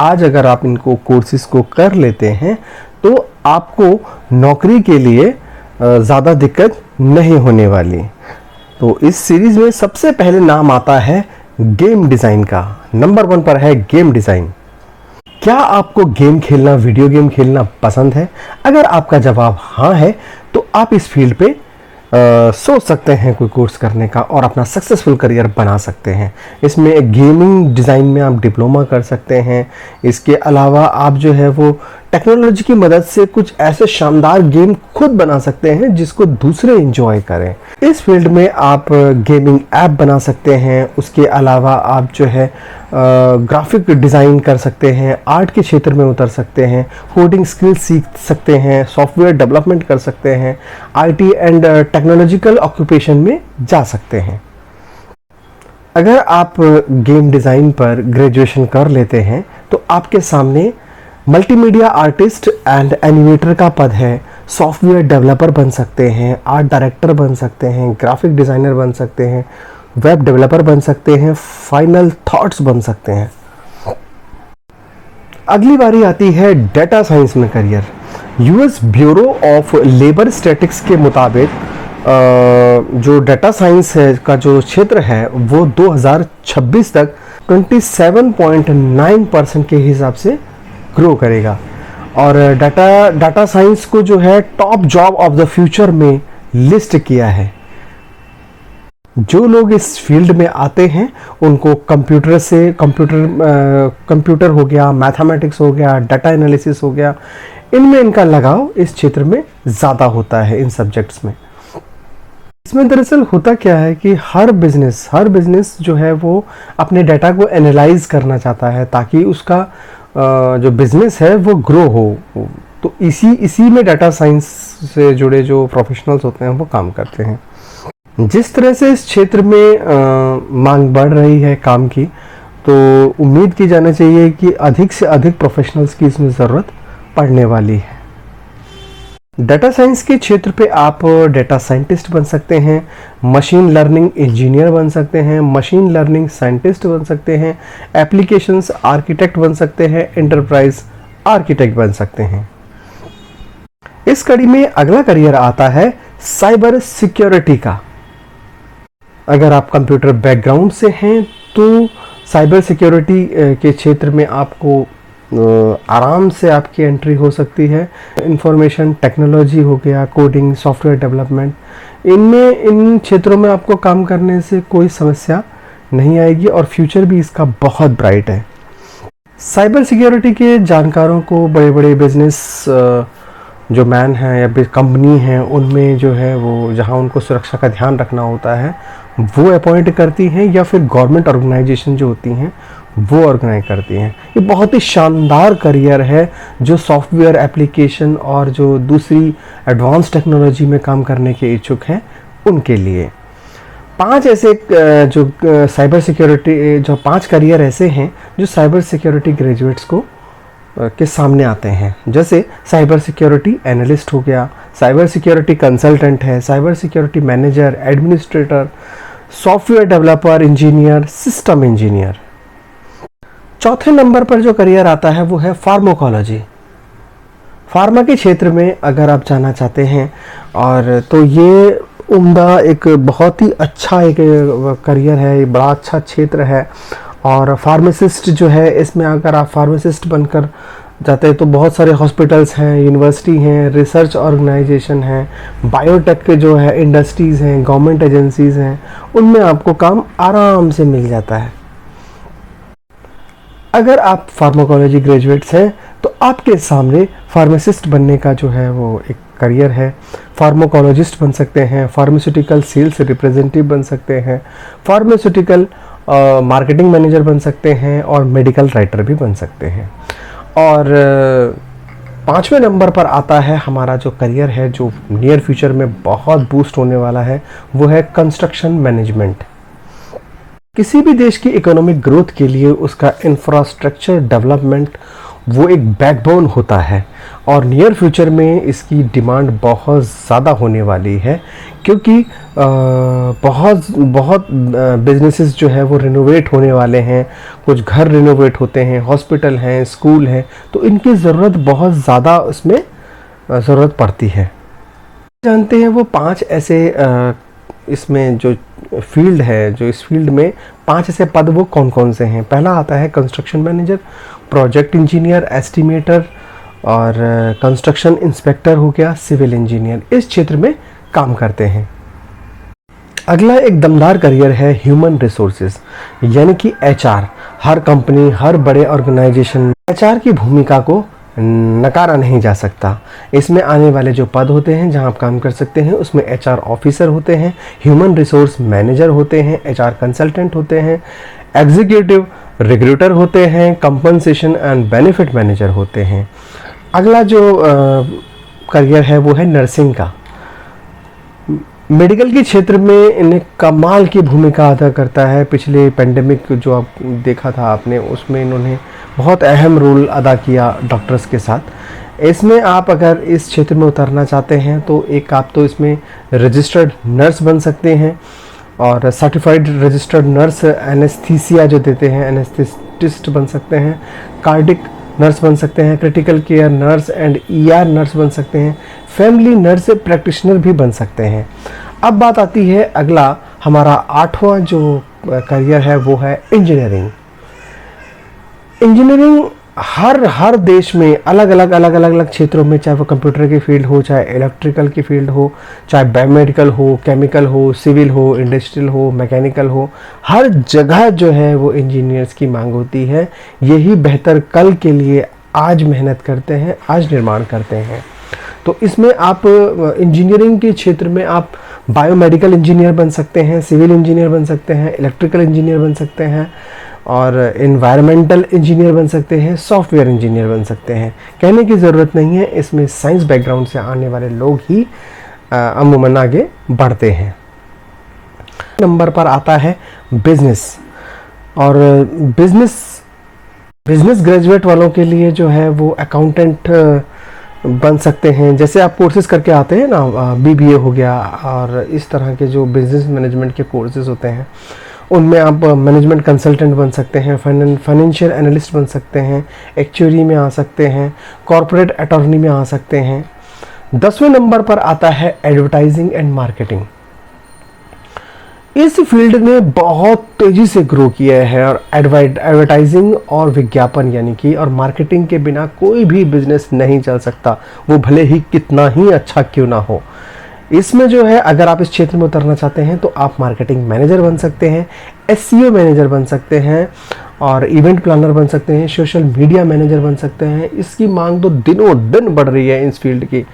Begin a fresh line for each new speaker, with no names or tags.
आज अगर आप इनको कोर्सेज को कर लेते हैं तो आपको नौकरी के लिए ज़्यादा दिक्कत नहीं होने वाली। तो इस सीरीज़ में सबसे पहले नाम आता है गेम डिज़ाइन का। नंबर 1 पर है गेम डिज़ाइन। क्या आपको गेम खेलना, वीडियो गेम खेलना पसंद है? अगर आपका जवाब हाँ है तो आप इस फील्ड पे सोच सकते हैं कोई कोर्स करने का और अपना सक्सेसफुल करियर बना सकते हैं। इसमें गेमिंग डिज़ाइन में आप डिप्लोमा कर सकते हैं। इसके अलावा आप जो है वो टेक्नोलॉजी की मदद से कुछ ऐसे शानदार गेम खुद बना सकते हैं जिसको दूसरे एंजॉय करें। इस फील्ड में आप गेमिंग ऐप बना सकते हैं। उसके अलावा आप जो है ग्राफिक डिज़ाइन कर सकते हैं, आर्ट के क्षेत्र में उतर सकते हैं, कोडिंग स्किल सीख सकते हैं, सॉफ्टवेयर डेवलपमेंट कर सकते हैं, आईटी एंड टेक्नोलॉजिकल ऑक्यूपेशन में जा सकते हैं। अगर आप गेम डिज़ाइन पर ग्रेजुएशन कर लेते हैं तो आपके सामने मल्टीमीडिया आर्टिस्ट एंड एनिमेटर का पद है। सॉफ्टवेयर डेवलपर बन सकते हैं, आर्ट डायरेक्टर बन सकते हैं, ग्राफिक डिज़ाइनर बन सकते हैं, वेब डेवलपर बन सकते हैं, फाइनल थॉट्स बन सकते हैं। अगली बारी आती है डेटा साइंस में career. US bureau of labour statistics के मुताबिक जो डेटा साइंस है का जो क्षेत्र है वो 2026 तक 27.9% के हिसाब से ग्रो करेगा और डाटा साइंस को जो है top job of the future में लिस्ट किया है। जो लोग इस फील्ड में आते हैं उनको कंप्यूटर हो गया, मैथमेटिक्स हो गया, डाटा एनालिसिस हो गया, इनमें इनका लगाव इस क्षेत्र में ज़्यादा होता है इन सब्जेक्ट्स में। इसमें दरअसल होता क्या है कि हर बिजनेस जो है वो अपने डाटा को एनालाइज करना चाहता है ताकि उसका जो बिजनेस है वो ग्रो हो। तो इसी में डाटा साइंस से जुड़े जो प्रोफेशनल्स होते हैं वो काम करते हैं। जिस तरह से इस क्षेत्र में मांग बढ़ रही है काम की, तो उम्मीद की जाना चाहिए कि अधिक से अधिक प्रोफेशनल्स की इसमें ज़रूरत पड़ने वाली है। डाटा साइंस के क्षेत्र पे आप डाटा साइंटिस्ट बन सकते हैं, मशीन लर्निंग इंजीनियर बन सकते हैं, मशीन लर्निंग साइंटिस्ट बन सकते हैं, एप्लीकेशंस आर्किटेक्ट बन सकते हैं, एंटरप्राइज आर्किटेक्ट बन सकते हैं। इस कड़ी में अगला करियर आता है साइबर सिक्योरिटी का। अगर आप कंप्यूटर बैकग्राउंड से हैं तो साइबर सिक्योरिटी के क्षेत्र में आपको आराम से आपकी एंट्री हो सकती है। इंफॉर्मेशन टेक्नोलॉजी हो गया, कोडिंग, सॉफ्टवेयर डेवलपमेंट, इन क्षेत्रों में आपको काम करने से कोई समस्या नहीं आएगी और फ्यूचर भी इसका बहुत ब्राइट है। साइबर सिक्योरिटी के जानकारों को बड़े बड़े बिजनेस जो मैन हैं या कंपनी हैं उनमें जो है वो जहां उनको सुरक्षा का ध्यान रखना होता है वो अपॉइंट करती हैं या फिर गवर्नमेंट ऑर्गेनाइजेशन जो होती हैं वो ऑर्गेनाइज करती हैं। ये बहुत ही शानदार करियर है जो सॉफ्टवेयर एप्लीकेशन और जो दूसरी एडवांस टेक्नोलॉजी में काम करने के इच्छुक हैं उनके लिए। 5 ऐसे जो साइबर सिक्योरिटी जो 5 करियर ऐसे हैं जो साइबर सिक्योरिटी ग्रेजुएट्स को के सामने आते हैं। जैसे साइबर सिक्योरिटी एनालिस्ट हो गया, साइबर सिक्योरिटी कंसल्टेंट है, cyber security manager, administrator, software developer, engineer, system engineer. चौथे नंबर पर जो करियर आता है वो है फार्माकोलॉजी। फार्मा के क्षेत्र में अगर आप जाना चाहते हैं और तो ये उम्दा एक बहुत ही अच्छा एक करियर है, ये बड़ा अच्छा क्षेत्र है। और फार्मासिस्ट जो है इसमें अगर आप फार्मासिस्ट बनकर जाते हैं तो बहुत सारे हॉस्पिटल्स हैं, यूनिवर्सिटी हैं, रिसर्च ऑर्गेनाइजेशन हैं, बायोटेक के जो है इंडस्ट्रीज़ हैं, गवर्नमेंट एजेंसीज़ हैं, उनमें आपको काम आराम से मिल जाता है। अगर आप फार्माकोलॉजी ग्रेजुएट्स हैं तो आपके सामने फार्मासिस्ट बनने का जो है वो एक करियर है। फार्माकोलॉजिस्ट बन सकते हैं, फार्मास्यूटिकल सेल्स रिप्रेजेंटेटिव बन सकते हैं, फार्मास्यूटिकल मार्केटिंग मैनेजर बन सकते हैं और मेडिकल राइटर भी बन सकते हैं। और 5वें नंबर पर आता है हमारा जो करियर है जो नियर फ्यूचर में बहुत बूस्ट होने वाला है, वो है कंस्ट्रक्शन मैनेजमेंट। किसी भी देश की इकोनॉमिक ग्रोथ के लिए उसका इंफ्रास्ट्रक्चर डेवलपमेंट वो एक बैकबोन होता है और नियर फ्यूचर में इसकी डिमांड बहुत ज़्यादा होने वाली है, क्योंकि बहुत बहुत बिजनेसेस जो है वो रिनोवेट होने वाले हैं, कुछ घर रिनोवेट होते हैं, हॉस्पिटल हैं, स्कूल हैं, तो इनकी ज़रूरत बहुत ज़्यादा उसमें ज़रूरत पड़ती है। जानते हैं वो 5 ऐसे इसमें जो फील्ड है, जो इस फील्ड में 5 ऐसे पद वो कौन कौन से हैं। पहला आता है construction manager, project engineer, estimator और कंस्ट्रक्शन इंस्पेक्टर हो गया, सिविल इंजीनियर, इस क्षेत्र में काम करते हैं। अगला एक दमदार करियर है ह्यूमन रिसोर्सेज यानी कि एचआर। हर कंपनी, हर बड़े ऑर्गेनाइजेशन एचआर की भूमिका को नकारा नहीं जा सकता। इसमें आने वाले जो पद होते हैं जहां आप काम कर सकते हैं, उसमें एचआर ऑफिसर होते हैं, ह्यूमन रिसोर्स मैनेजर होते हैं, एचआर कंसल्टेंट होते हैं, एग्जीक्यूटिव रिक्रूटर होते हैं, कंपनसेशन एंड बेनिफिट मैनेजर होते हैं। अगला जो करियर है वो है नर्सिंग का। मेडिकल के क्षेत्र में इन्हें कमाल की भूमिका अदा करता है। पिछले पेंडेमिक जो आप देखा था आपने, उसमें इन्होंने बहुत अहम रोल अदा किया डॉक्टर्स के साथ। इसमें आप अगर इस क्षेत्र में उतरना चाहते हैं तो एक आप तो इसमें रजिस्टर्ड नर्स बन सकते हैं और सर्टिफाइड रजिस्टर्ड नर्स, एनेस्थीसिया जो देते हैं एनेस्थेटिस्ट बन सकते हैं, कार्डिक नर्स बन सकते हैं, critical care nurse and ER nurse बन सकते हैं, फैमिली नर्स प्रैक्टिशनर भी बन सकते हैं। अब बात आती है अगला हमारा 8वां जो करियर है वो है इंजीनियरिंग। इंजीनियरिंग हर देश में अलग अलग क्षेत्रों में, चाहे वो कंप्यूटर की फील्ड हो, चाहे इलेक्ट्रिकल की फील्ड हो, चाहे बायोमेडिकल हो, केमिकल हो, सिविल हो, इंडस्ट्रियल हो, मैकेनिकल हो, हर जगह जो है वो इंजीनियर्स की मांग होती है। यही बेहतर कल के लिए आज मेहनत करते हैं, आज निर्माण करते हैं। तो इसमें आप इंजीनियरिंग के क्षेत्र में आप बायोमेडिकल इंजीनियर बन सकते हैं, सिविल इंजीनियर बन सकते हैं, इलेक्ट्रिकल इंजीनियर बन सकते हैं और एनवायरमेंटल इंजीनियर बन सकते हैं, सॉफ्टवेयर इंजीनियर बन सकते हैं। कहने की ज़रूरत नहीं है, इसमें साइंस बैकग्राउंड से आने वाले लोग ही अमूमन आगे बढ़ते हैं। नंबर पर आता है बिजनेस। और बिजनेस ग्रेजुएट वालों के लिए जो है वो अकाउंटेंट बन सकते हैं। जैसे आप कोर्सेज करके आते हैं ना, बीबीए हो गया और इस तरह के जो बिजनेस मैनेजमेंट के कोर्सेज होते हैं, उनमें आप मैनेजमेंट कंसल्टेंट बन सकते हैं, फाइनेंशियल एनालिस्ट बन सकते हैं, एक्चुअरी में आ सकते हैं, कॉर्पोरेट अटॉर्नी में आ सकते हैं। 10वें नंबर पर आता है एडवर्टाइजिंग एंड मार्केटिंग। इस फील्ड ने बहुत तेजी से ग्रो किया है और एडवर्टाइजिंग और विज्ञापन यानी कि और मार्केटिंग के बिना कोई भी बिजनेस नहीं चल सकता, वो भले ही कितना ही अच्छा क्यों ना हो। इसमें जो है अगर आप इस क्षेत्र में उतरना चाहते हैं तो आप मार्केटिंग मैनेजर बन सकते हैं, एसईओ मैनेजर बन सकते हैं और इवेंट प्लानर बन सकते हैं, सोशल मीडिया मैनेजर बन सकते हैं। इसकी मांग तो दिनों दिन बढ़ रही है इस फील्ड की।